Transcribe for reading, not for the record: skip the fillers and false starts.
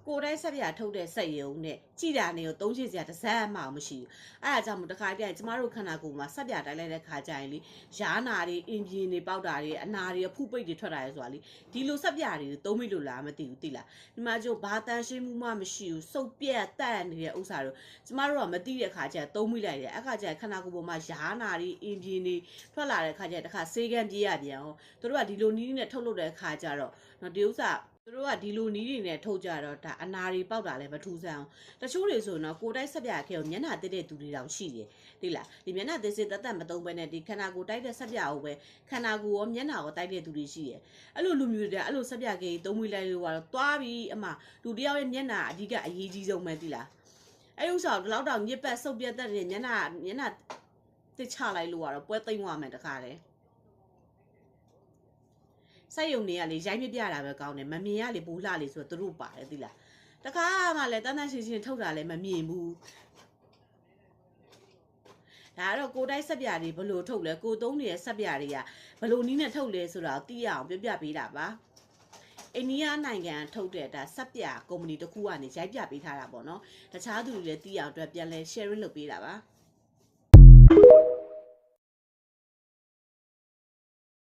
ကိုယ်တိုင်းဆက်ပြထုတ်တဲ့စက်ရုံနဲ့ကြည်တာနေကိုသုံးချစရာတစ်စက်မှမရှိဘူးအဲ့ဒါကြောင့်မို့တခါတည်းကျမတို့ခန္ဓာကိုယ်မှာဆက်ပြတိုင်းလိုက်တဲ့ခါကျရင်လေရားနာတွေအင်ဂျင်တွေပေါက်တာတွေအနာတွေအဖုပိတ်တွေထွက်တာတွေဆိုတာလေဒီလိုဆက်ပြတွေသုံးမိလို့လားမသိဘူးသိလားဒီမှာကျို့ဘာတန်ရှင်းမှုမှမရှိဘူးစုပ်ပြက်တက်နေတဲ့ဥစ္စာတို့ကျမတို့ကမသိတဲ့ခါကျသုံးမိလိုက်တယ်အခါကျခန္ဓာကိုယ်ပေါ်မှာရားနာတွေအင်ဂျင်တွေထွက်လာတဲ့ခါကျတခါဆေးကန်းပြေးရပြန်အောင်တို့ကဒီလိုနီးနဲ့ထုတ်လုပ်တဲ့ခါကျတော့နော်ဒီဥစ္စာသူတို့ကဒီလိုနီးတွေနဲ့ထုတ်ကြတော့ဒါအနာတွေပေါက်တာလည်းမထူးဆန်းအောင်တချို့တွေဆိုရင်တော့ကိုယ်တိုက်ဆက်ပြခဲကိုမျက်နှာတက်တဲ့သူတွေတောင်ရှိတယ်သိလားဒီမျက်နှာတက်စစ်တက်မသုံးပဲနဲ့ဒီခန္ဓာကိုယ်တိုက်တဲ့ဆက်ပြကိုပဲခန္ဓာကိုယ်ရောမျက်နှာကိုတိုက်တဲ့သူတွေရှိတယ်အဲ့လိုလူမျိုးတွေအဲ့လိုဆက်ပြခဲသုံးမိလိုက်လို့ကတော့သွားပြီးအမှလူတယောက်ရဲ့မျက်နှာအဓိကအရေးကြီးဆုံးပဲသိလားအဲ့ဥစ္စာကိုဒီလောက်တော့ညစ်ပတ်ဆုပ်ပြတ်တဲ့မျက်နှာတစ်ချလိုက်လို့ကတော့ပွဲသိမ့်သွားမယ်တခါတည်းစိုက်ယုံတွေကလေရိုက်မပြတာပဲကောင်းတယ်မမြင်ရလေပူလှလေဆိုတော့သူတို့ပါတယ်သိလားတခါမှလည်းတန်းတန်းရှင်းရှင်းထုတ်တာလည်းမမြင်ဘူးဒါတော့ကိုတိုက်ဆက်ပြတွေဘလို့ထုတ်လဲကိုသုံးနေတဲ့ဆက်ပြတွေကဘလို့နီးနဲ့ထုတ်လဲဆိုတာသိရအောင်ပြပေးတာပါအိန္ဒိယနိုင်ငံထုတ်တဲ့ဒါဆက်ပြကုမ္ပဏီတစ်ခုကနေရိုက်ပြပေးထားတာပေါ့နော်တခြားသူတွေလည်းသိအောင်အတွက်ပြန်လဲ sharing လုပ်ပေးတာပါ